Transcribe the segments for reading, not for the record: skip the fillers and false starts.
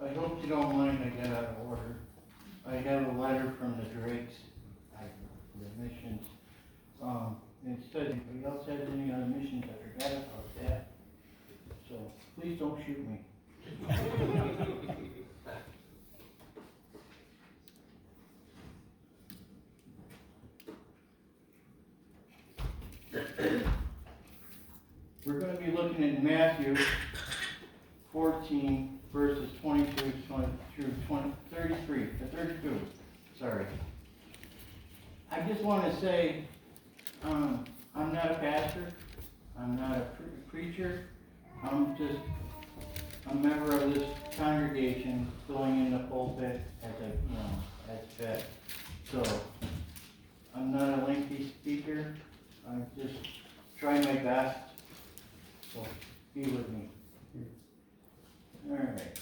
I hope you don't mind I got out of order. I have a letter from the Drakes, the missions. It says, anybody else has any other missions, I forgot about that. So, please don't shoot me. We're going to be looking at Matthew 14, verses 22 through 32. Sorry. I just want to say, I'm not a pastor. I'm not a preacher. I'm just a member of this congregation filling in the pulpit as fit. So, I'm not a lengthy speaker. I just try my best. So, be with me. All right.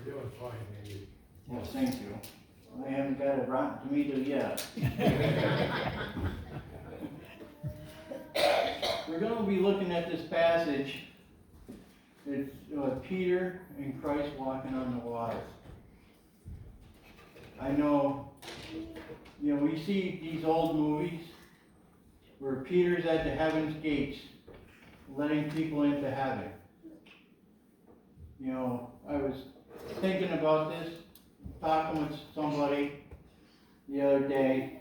You're doing fine, Andy. Well, thank you. I haven't got a rotten tomato yet. We're going to be looking at this passage. It's Peter and Christ walking on the water. I know, we see these old movies where Peter's at the heaven's gates, letting people into heaven. I was thinking about this, talking with somebody the other day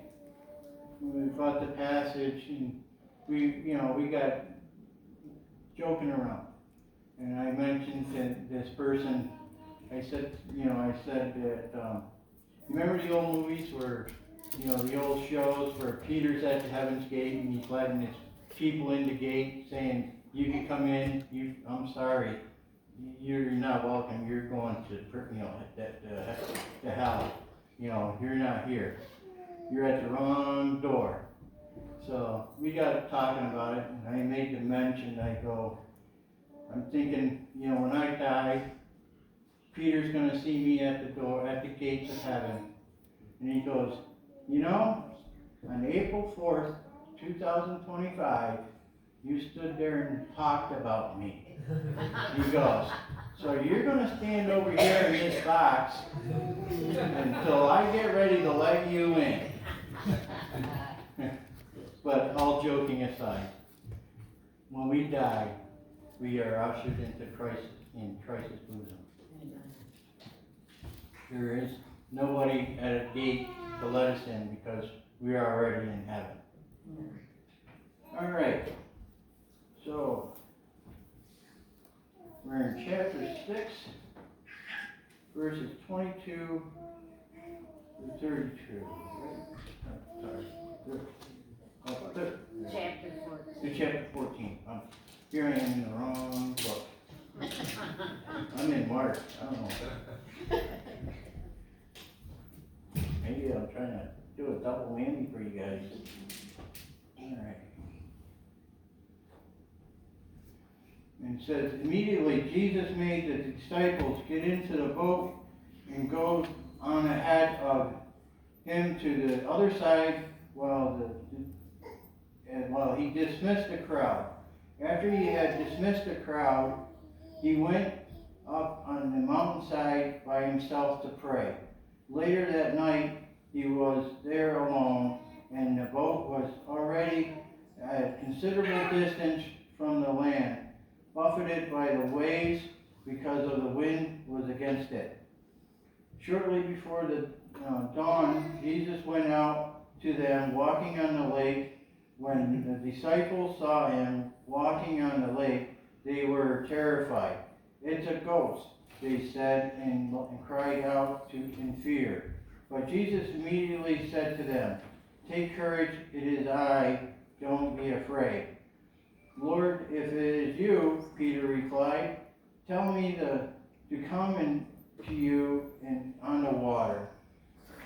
about the passage, and we got joking around. And I mentioned to this person, I said that, remember the old movies where, the old shows where Peter's at the heaven's gate and he's letting his people in the gate saying, you can come in, I'm sorry, you're not welcome, you're going to hell. You're not here. You're at the wrong door. So we got talking about it, and I made the mention, I'm thinking, when I die, Peter's going to see me at the door, at the gates of heaven. And he goes, on April 4th, 2025, you stood there and talked about me. He goes, so you're going to stand over here in this box until I get ready to let you in. But all joking aside, when we die, we are ushered into Christ's bosom. There is nobody at a gate to let us in because we are already in heaven. All right. So, we're in chapter 6, verses 22 to 32. Sorry. Chapter 14. Chapter 14. Here I am in the wrong book. I'm in Mark. I don't know. Maybe I'm trying to do a double whammy for you guys. Alright. And it says, immediately Jesus made the disciples get into the boat and go on ahead of him to the other side while he dismissed the crowd. After he had dismissed the crowd, he went up on the mountainside by himself to pray. Later that night, he was there alone, and the boat was already at a considerable distance from the land, buffeted by the waves because of the wind was against it. Shortly before the dawn, Jesus went out to them walking on the lake. When the disciples saw him walking on the lake, they were terrified. It's a ghost, they said, and cried out in fear. But Jesus immediately said to them, take courage, it is I, don't be afraid. Lord, if it is you, Peter replied, tell me to come to you on the water.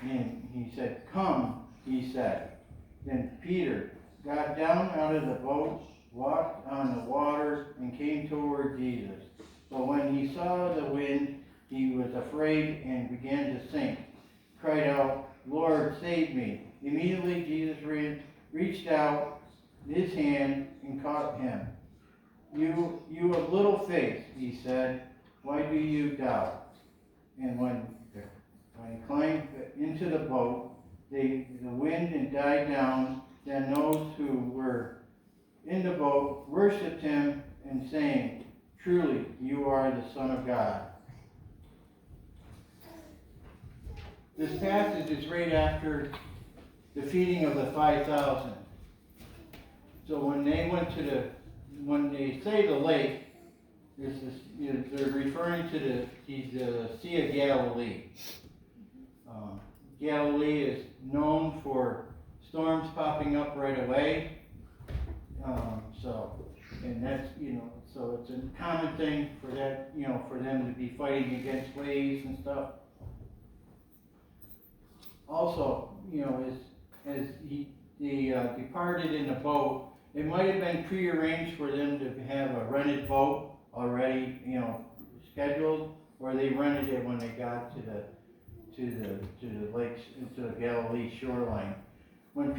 And he said, come, he said. Then Peter got down out of the boat, walked on the water, and came toward Jesus. But when he saw the wind, he was afraid and began to sink. Cried out, Lord, save me. Immediately Jesus reached out his hand and caught him. You of little faith, he said, why do you doubt? And when he climbed into the boat, the wind had died down. Then those who were in the boat worshipped him and saying, truly, you are the Son of God. This passage is right after the feeding of the 5,000. So when they say the lake, they're referring to the Sea of Galilee. Galilee is known for storms popping up right away. And that's, so it's a common thing for that, for them to be fighting against waves and stuff. Also, as they departed in the boat, it might have been prearranged for them to have a rented boat already, scheduled, or they rented it when they got to the lakes, to the Galilee shoreline. When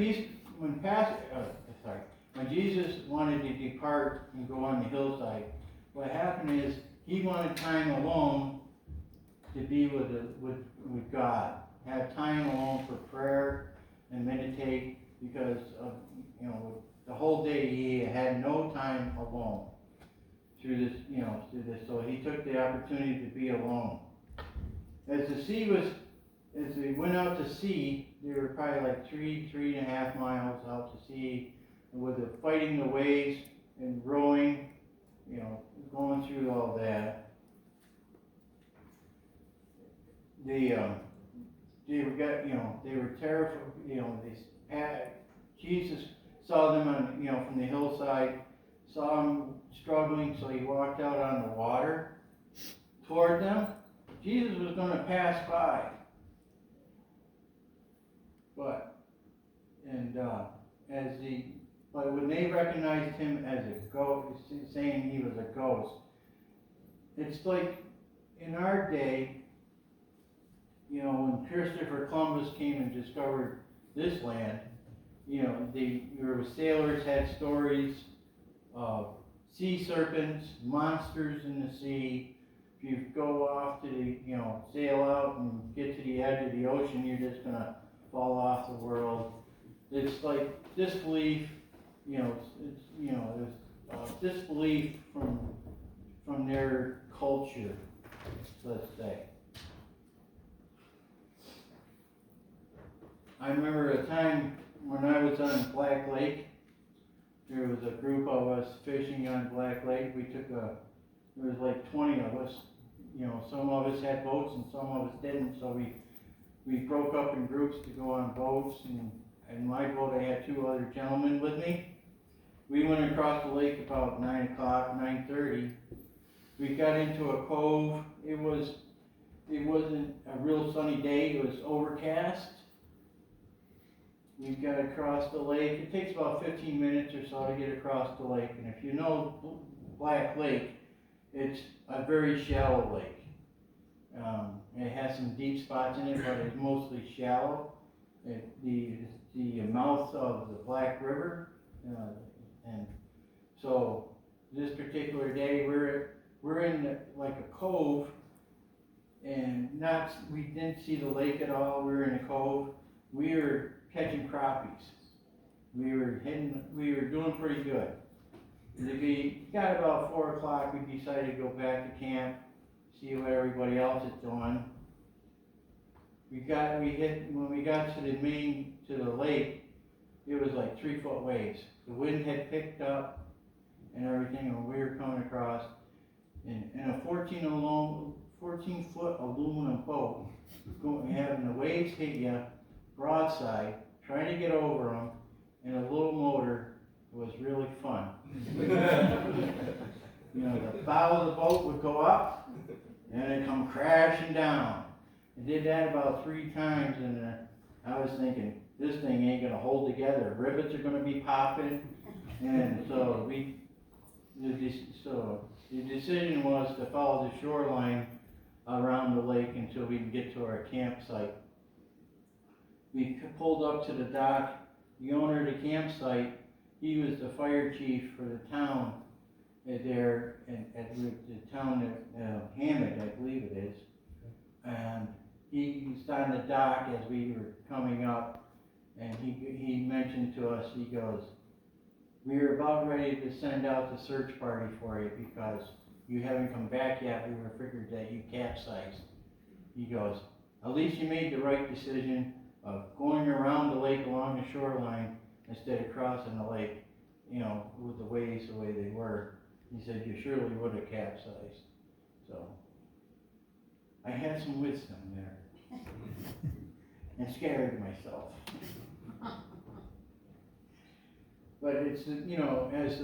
Jesus wanted to depart and go on the hillside, what happened is he wanted time alone to be with God, have time alone for prayer and meditate, because of the whole day he had no time alone through this. So he took the opportunity to be alone. As they went out to sea, they were probably like 3.5 miles out to sea, with fighting the waves and rowing, going through all that. They were terrified. Jesus saw them from the hillside, saw them struggling, so he walked out on the water toward them. Jesus was going to pass by, but when they recognized him as a ghost, saying he was a ghost, it's like in our day, when Christopher Columbus came and discovered this land, sailors had stories of sea serpents, monsters in the sea. If you go off to sail out and get to the edge of the ocean, you're just gonna fall off the world. It's like disbelief, disbelief from their culture, let's say. I remember a time when I was on Black Lake. There was a group of us fishing on Black Lake. There was like 20 of us. Some of us had boats and some of us didn't. So we broke up in groups to go on boats. And in my boat, I had 2 other gentlemen with me. We went across the lake about 9 o'clock, 9:30. We got into a cove. It wasn't a real sunny day. It was overcast. We got across the lake. It takes about 15 minutes or so to get across the lake. And if you know Black Lake, it's a very shallow lake. It has some deep spots in it, but it's mostly shallow. The mouth of the Black River, and so this particular day we're in like a cove, and we didn't see the lake at all. We were in a cove. We were catching crappies. We were doing pretty good. We got about 4 o'clock. We decided to go back to camp, see what everybody else is doing. When we got to the lake, it was like 3-foot waves. The wind had picked up and everything, and we were coming across in a 14-foot aluminum boat, having the waves hit you broadside, trying to get over them, and a little motor. Was really fun. The bow of the boat would go up, and it'd come crashing down. I did that about 3 times, and I was thinking, this thing ain't gonna hold together. Rivets are gonna be popping, and so the decision was to follow the shoreline around the lake until we can get to our campsite. We pulled up to the dock. The owner of the campsite, he was the fire chief for the town there at the town of Hammond. on the dock as we were coming up, and he mentioned to us, he goes, "We were about ready to send out the search party for you because you haven't come back yet. We were figured that you capsized." He goes, "At least you made the right decision of going around the lake along the shoreline instead of crossing the lake, you know, with the waves the way they were." He said, "You surely would have capsized." So, I had some wisdom there. And scared myself. But it's, you know, as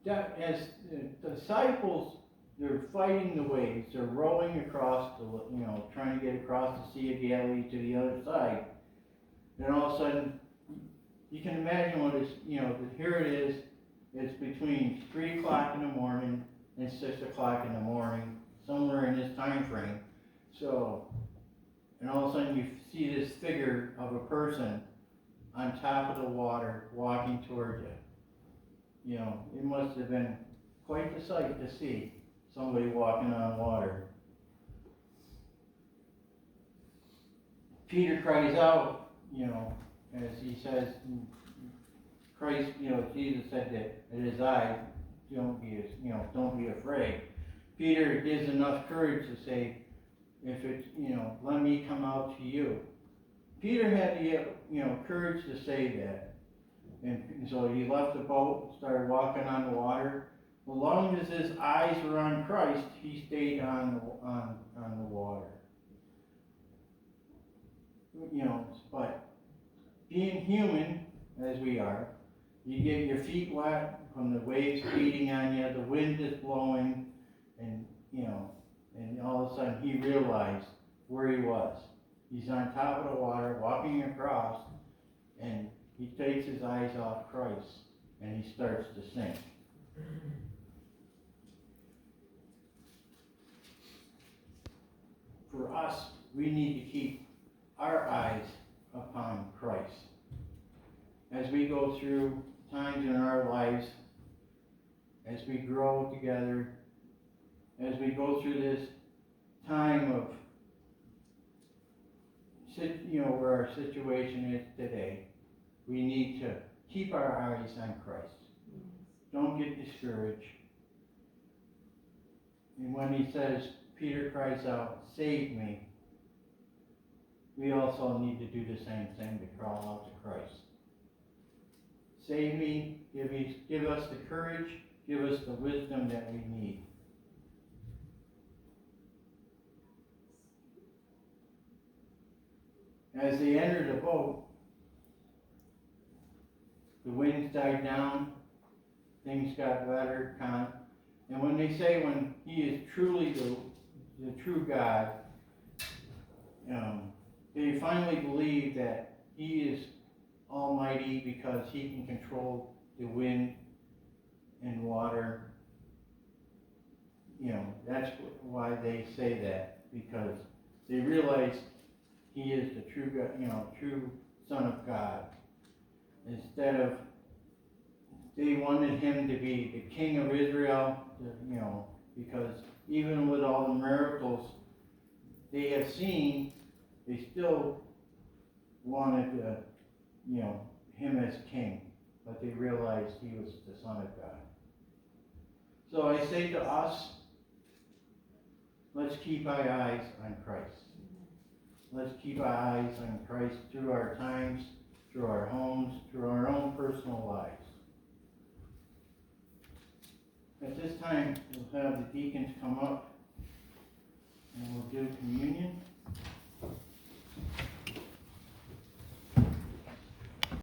the disciples, they're fighting the waves, they're rowing across the, you know, trying to get across the Sea of Galilee to the other side. Then all of a sudden, you can imagine what is, you know, here it is, it's between 3 o'clock in the morning and 6 o'clock in the morning, somewhere in this time frame. So, and all of a sudden you see this figure of a person on top of the water walking toward you. You know, it must have been quite the sight to see somebody walking on water. Peter cries out, you know, as he says, Christ, you know, Jesus said that it is I, don't be afraid. Peter gives enough courage to say, if it's, you know, let me come out to you. Peter had the, you know, courage to say that. And so he left the boat, started walking on the water. As long as his eyes were on Christ, he stayed on the water. You know, but being human, as we are, you get your feet wet from the waves beating on you, the wind is blowing, and, you know, and all of a sudden he realized where he was. He's on top of the water, walking across, and he takes his eyes off Christ, and he starts to sink. For us, we need to keep our eyes upon Christ. As we go through times in our lives, as we grow together, as we go through this time of, you know, where our situation is today, we need to keep our eyes on Christ. Don't get discouraged. And when he says, Peter cries out, "Save me," we also need to do the same thing, to cry out to Christ. Save me, give us the courage, give us the wisdom that we need. As they entered the boat, the winds died down, things got better, and when they say when he is truly the true God, they finally believe that he is almighty because he can control the wind and water. You know, that's why they say that, because they realize he is the true God, you know, true Son of God. Instead of, they wanted him to be the King of Israel, you know, because even with all the miracles they had seen, they still wanted, you know, him as king, but they realized he was the Son of God. So I say to us, let's keep our eyes on Christ. Let's keep our eyes on Christ through our times, through our homes, through our own personal lives. At this time, we'll have the deacons come up and we'll do communion.